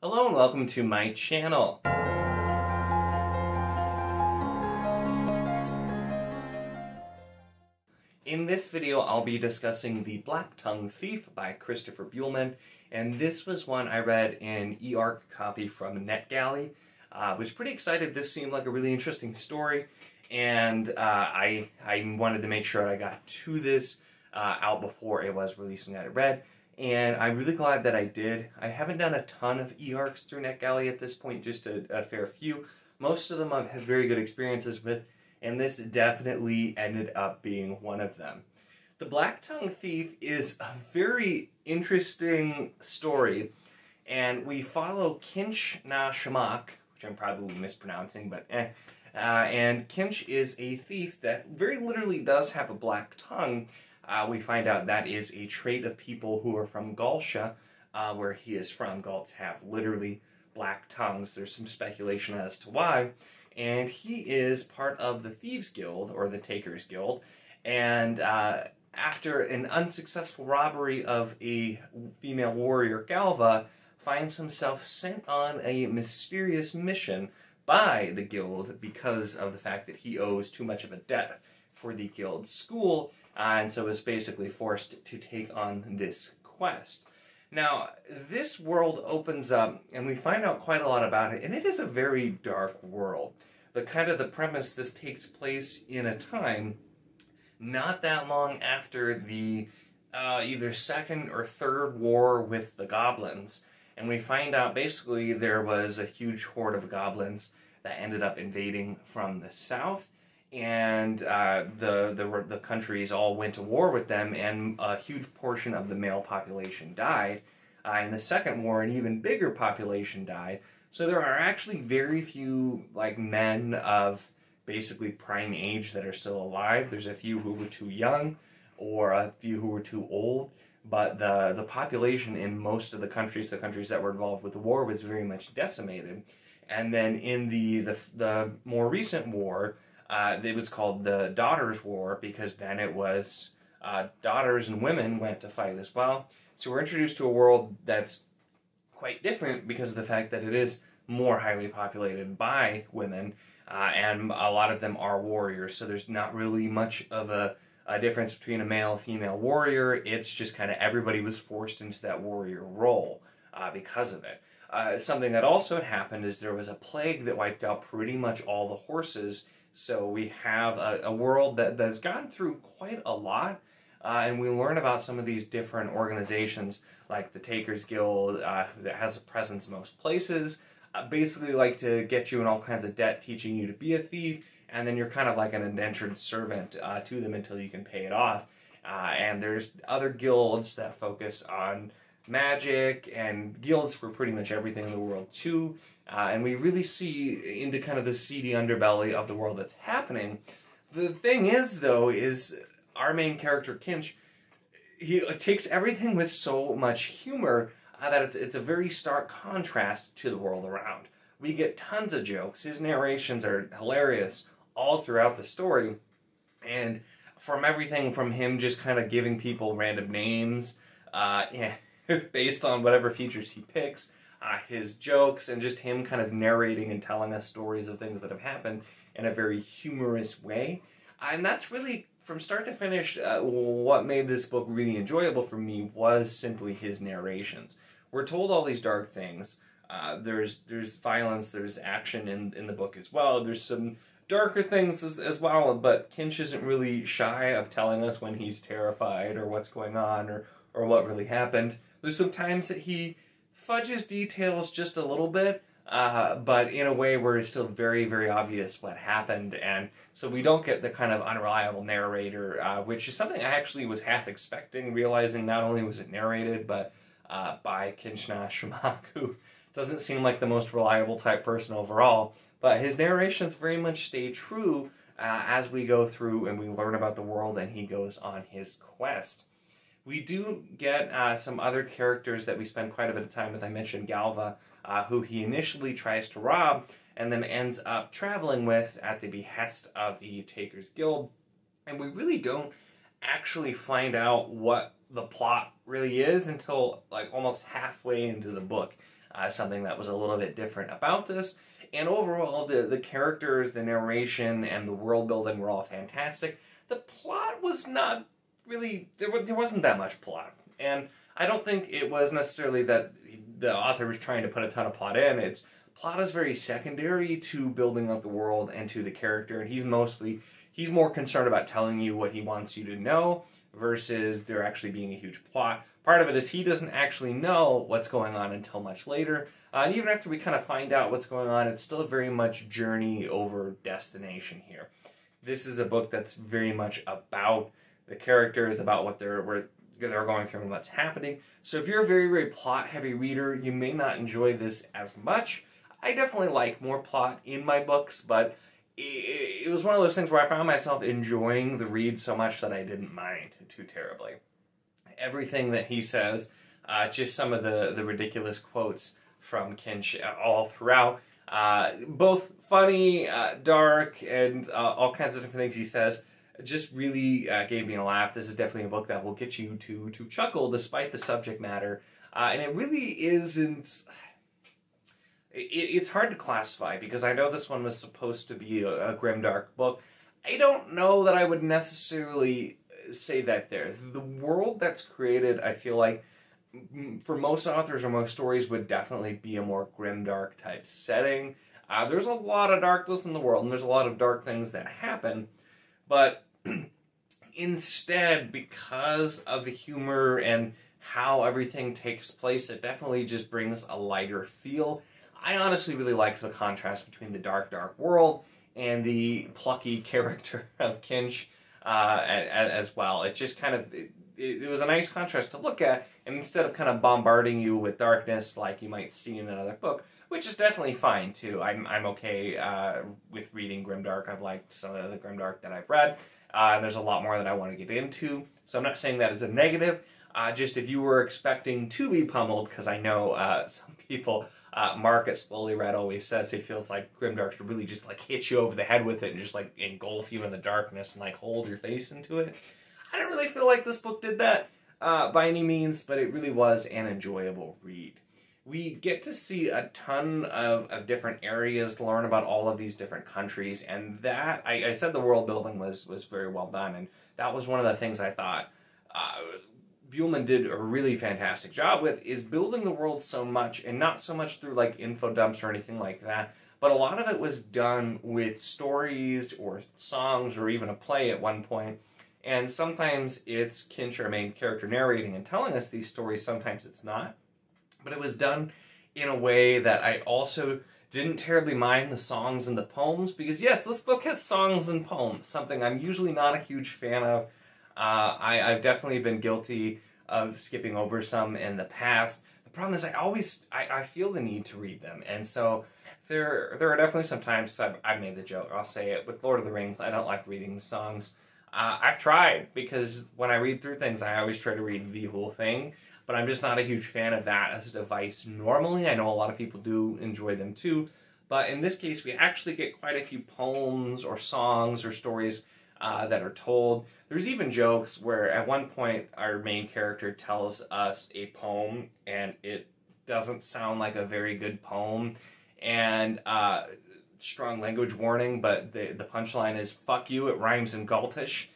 Hello and welcome to my channel. In this video I'll be discussing The Blacktongue Thief by Christopher Buehlman, and this was one I read in eARC copy from NetGalley. Was pretty excited. This seemed like a really interesting story, and I wanted to make sure I got to this out before it was released and got it read. And I'm really glad that I did. I haven't done a ton of eARCs through NetGalley at this point, just a fair few. Most of them I've had very good experiences with, and this definitely ended up being one of them. The Blacktongue Thief is a very interesting story, and we follow Kinch na Shamak, which I'm probably mispronouncing, but and Kinch is a thief that very literally does have a black tongue. We find out that is a trait of people who are from Gaultia, where he is from. Gaults have literally black tongues. There's some speculation as to why. And he is part of the Thieves Guild, or the Takers Guild. And after an unsuccessful robbery of a female warrior, Galva, finds himself sent on a mysterious mission by the guild because of the fact that he owes too much of a debt for the guild's school. And so is basically forced to take on this quest. Now, this world opens up, and we find out quite a lot about it, and it is a very dark world. The premise, this takes place in a time not that long after the either second or third war with the goblins. And we find out basically there was a huge horde of goblins that ended up invading from the south. And the countries all went to war with them, and a huge portion of the male population died. In the second war, an even bigger population died. So there are actually very few men of basically prime age that are still alive. There's a few who were too young, or a few who were too old. But the population in most of the countries that were involved with the war, was very much decimated. And then in the more recent war, it was called the Daughters' War, because then it was daughters and women went to fight as well. So we're introduced to a world that's quite different because of the fact that it is more highly populated by women, and a lot of them are warriors. So there's not really much of a difference between a male and female warrior. It's just kind of everybody was forced into that warrior role because of it. Something that also had happened is there was a plague that wiped out pretty much all the horses. So we have a world that's gone through quite a lot, and we learn about some of these different organizations, like the Takers Guild, that has a presence most places, basically like to get you in all kinds of debt, teaching you to be a thief, and then you're kind of like an indentured servant to them until you can pay it off. And there's other guilds that focus on magic, and guilds for pretty much everything in the world too. And we really see into kind of the seedy underbelly of the world that's happening. The thing is, though, is our main character, Kinch, he takes everything with so much humor that it's a very stark contrast to the world around. We get tons of jokes. His narrations are hilarious all throughout the story. And from everything from him just kind of giving people random names, based on whatever features he picks, his jokes, and just him kind of narrating and telling us stories of things that have happened in a very humorous way. And that's really, from start to finish, what made this book really enjoyable for me was simply his narrations. We're told all these dark things. There's violence, there's action in the book as well. There's some darker things as well, but Kinch isn't really shy of telling us when he's terrified or what's going on or what really happened. There's some times that he fudges details just a little bit, but in a way where it's still very, very obvious what happened, and so we don't get the kind of unreliable narrator, which is something I actually was half expecting, realizing not only was it narrated, but by Kinch na Shamak, who doesn't seem like the most reliable type person overall, but his narrations very much stay true as we go through and we learn about the world and he goes on his quest. We do get some other characters that we spend quite a bit of time with. I mentioned Galva, who he initially tries to rob and then ends up traveling with at the behest of the Takers Guild. And we really don't actually find out what the plot really is until like almost halfway into the book. something that was a little bit different about this. And overall, the characters, the narration, and the world building were all fantastic. The plot was not really, there wasn't that much plot. And I don't think it was necessarily that the author was trying to put a ton of plot in. Plot is very secondary to building up the world and to the character, and he's more concerned about telling you what he wants you to know versus there actually being a huge plot. Part of it is he doesn't actually know what's going on until much later. And even after we kind of find out what's going on, it's still very much journey over destination here. This is a book that's very much about the characters, about what they're going through and what's happening. So if you're a very, very plot-heavy reader, you may not enjoy this as much. I definitely like more plot in my books, but it was one of those things where I found myself enjoying the read so much that I didn't mind too terribly. Everything that he says, just some of the ridiculous quotes from Kinch all throughout, both funny, dark, and all kinds of different things he says, just really gave me a laugh. This is definitely a book that will get you to chuckle despite the subject matter, and it really isn't. It's hard to classify because I know this one was supposed to be a grimdark book. I don't know that I would necessarily say that there. The world that's created, I feel like, for most authors or most stories, would definitely be a more grimdark type setting. There's a lot of darkness in the world, and there's a lot of dark things that happen, but instead, because of the humor and how everything takes place, it definitely just brings a lighter feel. I honestly really liked the contrast between the dark, dark world and the plucky character of Kinch as well. It just kind of, it was a nice contrast to look at, and instead of kind of bombarding you with darkness like you might see in another book, which is definitely fine too. I'm okay with reading grimdark. I've liked some of the grimdark that I've read, and there's a lot more that I want to get into, so I'm not saying that as a negative. Just if you were expecting to be pummeled, because I know some people, Mark at Slowly Read always says he feels like grimdark should really just like hit you over the head with it and just like engulf you in the darkness and like hold your face into it. I don't really feel like this book did that by any means, but it really was an enjoyable read. We get to see a ton of different areas, learn about all of these different countries, and that, I said the world building was very well done, and that was one of the things I thought Buehlman did a really fantastic job with, is building the world so much, and not so much through like info dumps or anything like that, but a lot of it was done with stories or songs or even a play at one point. And sometimes it's Kinch, our main character, narrating and telling us these stories, sometimes it's not. But it was done in a way that I also didn't terribly mind the songs and the poems, because yes, this book has songs and poems, something I'm usually not a huge fan of. I've definitely been guilty of skipping over some in the past. The problem is I feel the need to read them, and so there are definitely some times I've made the joke, I'll say it, with Lord of the Rings, I don't like reading the songs. I've tried, because when I read through things, I always try to read the whole thing, but I'm just not a huge fan of that as a device normally. I know a lot of people do enjoy them too, but in this case, we actually get quite a few poems or songs or stories that are told. There's even jokes where at one point our main character tells us a poem and it doesn't sound like a very good poem, and strong language warning, but the punchline is "fuck you," it rhymes in Galtish,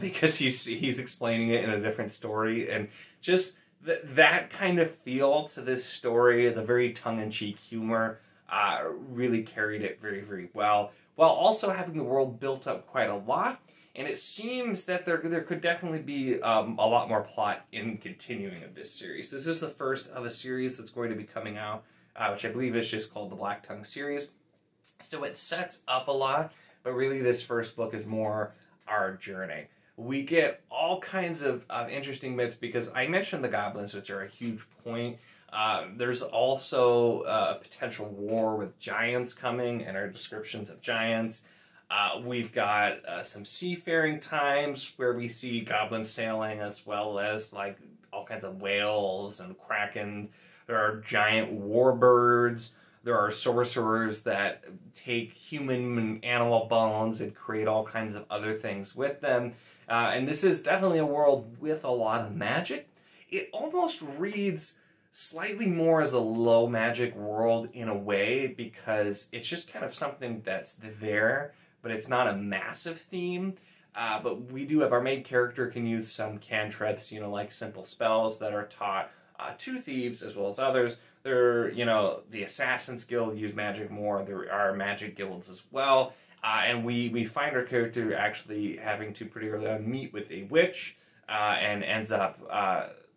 because he's explaining it in a different story, and just that kind of feel to this story, the very tongue-in-cheek humor, really carried it very, very well, while also having the world built up quite a lot. And it seems that there could definitely be a lot more plot in continuing of this series. This is the first of a series that's going to be coming out, which I believe is just called the Blacktongue series. So it sets up a lot, but really this first book is more our journey. We get all kinds of interesting bits, because I mentioned the goblins, which are a huge point. There's also a potential war with giants coming, and our descriptions of giants. We've got some seafaring times where we see goblins sailing, as well as like all kinds of whales and kraken. There are giant warbirds. There are sorcerers that take human and animal bones and create all kinds of other things with them. And this is definitely a world with a lot of magic. It almost reads slightly more as a low magic world in a way, because it's just kind of something that's there, but it's not a massive theme. But we do have our main character can use some cantrips, like simple spells that are taught to thieves as well as others. There, the Assassin's Guild use magic more. There are magic guilds as well. And we find our character actually having to pretty early on meet with a witch, and ends up,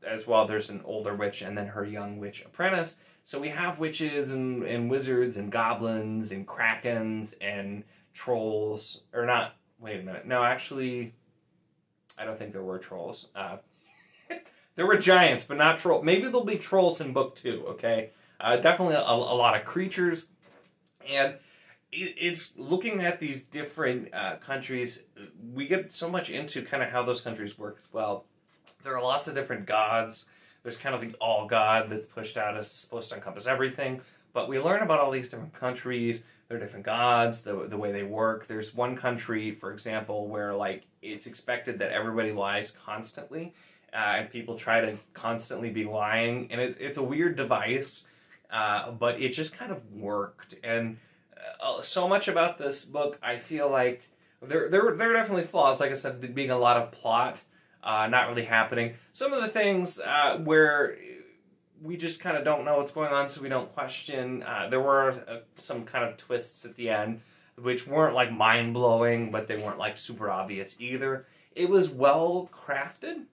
as well, there's an older witch and then her young witch apprentice. So we have witches and wizards and goblins and krakens and trolls, or not, wait a minute, no, actually, I don't think there were trolls. There were giants, but not trolls. Maybe there'll be trolls in book 2, okay? Definitely a lot of creatures, and it's looking at these different countries. We get so much into kind of how those countries work as well. There are lots of different gods. There's kind of the all god that's pushed out as supposed to encompass everything. But we learn about all these different countries, their different gods, the way they work. There's one country, for example, where it's expected that everybody lies constantly, and people try to constantly be lying. And it's a weird device, but it just kind of worked. And so much about this book, I feel like there are definitely flaws. Like I said, being a lot of plot, not really happening. Some of the things where we just kind of don't know what's going on, so we don't question. There were some kind of twists at the end, which weren't mind-blowing, but they weren't super obvious either. It was well crafted.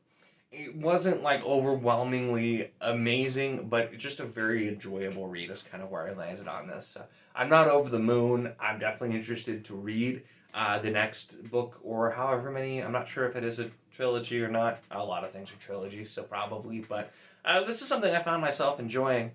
It wasn't overwhelmingly amazing, but just a very enjoyable read is kind of where I landed on this. So I'm not over the moon. I'm definitely interested to read the next book, or however many. I'm not sure if it is a trilogy or not. A lot of things are trilogies, so probably. But this is something I found myself enjoying.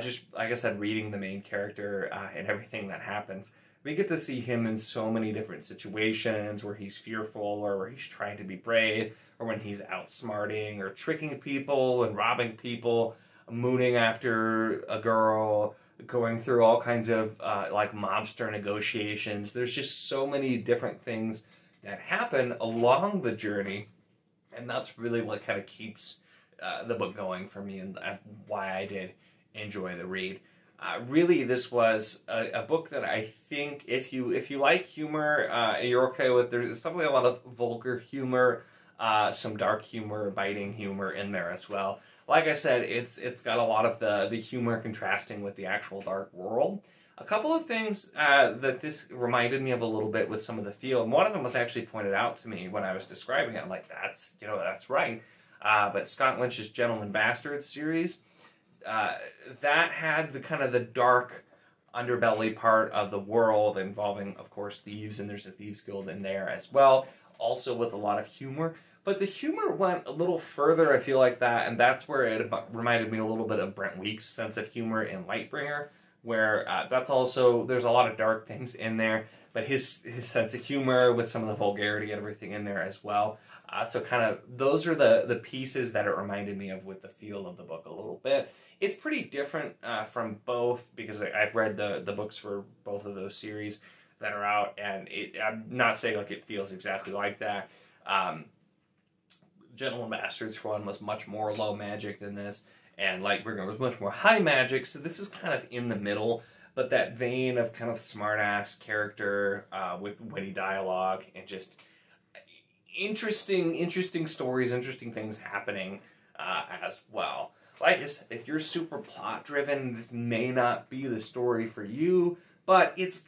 Just, like I said, reading the main character and everything that happens. We get to see him in so many different situations where he's fearful, or where he's trying to be brave, or when he's outsmarting or tricking people and robbing people, mooning after a girl, going through all kinds of mobster negotiations. There's just so many different things that happen along the journey, and that's really what kind of keeps the book going for me, and why I did enjoy the read. Really, this was a book that I think if you like humor, you're okay with. There's definitely a lot of vulgar humor, some dark humor, biting humor in there as well. Like I said, it's got a lot of the humor contrasting with the actual dark world. A couple of things that this reminded me of a little bit with some of the feel, and one of them was actually pointed out to me when I was describing it. I'm like, that's right. But Scott Lynch's Gentleman Bastards series, that had the kind of the dark underbelly part of the world involving, of course, thieves, and there's a thieves guild in there as well, also with a lot of humor. But the humor went a little further, I feel like that, and that's where it reminded me a little bit of Brent Weeks' sense of humor in Lightbringer, where that's also, there's a lot of dark things in there, but his sense of humor with some of the vulgarity and everything in there as well. So kind of, those are the pieces that it reminded me of with the feel of the book a little bit. It's pretty different from both, because I've read the books for both of those series that are out, and I'm not saying it feels exactly like that. Gentleman Bastards, for one, was much more low magic than this, and Lightbringer was much more high magic, so this is kind of in the middle, but that vein of kind of smart-ass character with witty dialogue and just interesting stories, interesting things happening as well. Like I said, if you're super plot-driven, this may not be the story for you, but it's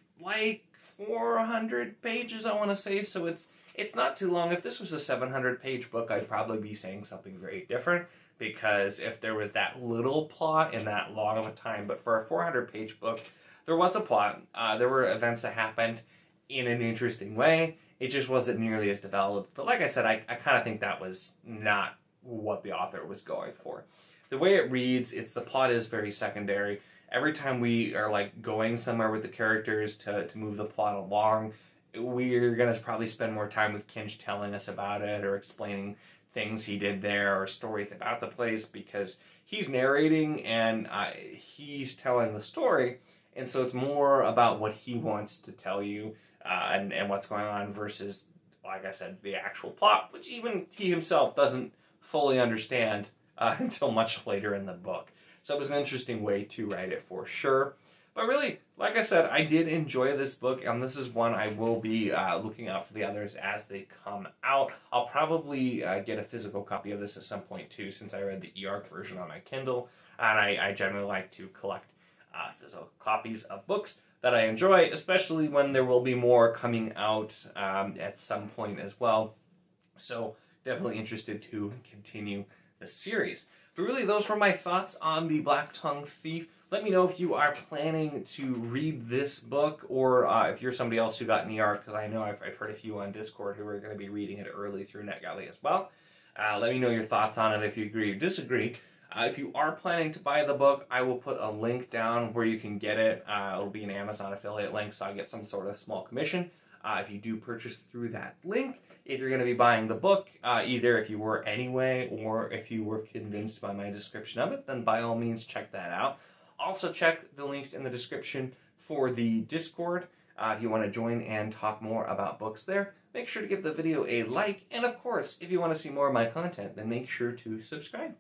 400 pages, I want to say, so it's not too long. If this was a 700-page book, I'd probably be saying something very different, because if there was that little plot in that long of a time, but for a 400-page book, there was a plot. There were events that happened in an interesting way. It just wasn't nearly as developed. But like I said, I kind of think that was not what the author was going for. The way it reads, the plot is very secondary. Every time we are going somewhere with the characters to move the plot along, we're going to probably spend more time with Kinch telling us about it, or explaining things he did there, or stories about the place, because he's narrating and he's telling the story, and so it's more about what he wants to tell you and what's going on, versus, like I said, the actual plot, which even he himself doesn't fully understand until much later in the book. So it was an interesting way to write it for sure. But really, like I said, I did enjoy this book, and this is one I will be looking out for the others as they come out. I'll probably get a physical copy of this at some point too, since I read the eARC version on my Kindle, and I generally like to collect physical copies of books that I enjoy, especially when there will be more coming out at some point as well. So definitely interested to continue the series. But really, those were my thoughts on the Blacktongue Thief. Let me know if you are planning to read this book, or if you're somebody else who got an eARC, because I know I've heard a few on Discord who are going to be reading it early through NetGalley as well. Let me know your thoughts on it if you agree or disagree. If you are planning to buy the book, I will put a link down where you can get it. It'll be an Amazon affiliate link, so I get some sort of small commission if you do purchase through that link. If you're going to be buying the book, either if you were anyway, or if you were convinced by my description of it, then by all means check that out. Also check the links in the description for the Discord if you want to join and talk more about books there. Make sure to give the video a like, and of course, if you want to see more of my content, then make sure to subscribe.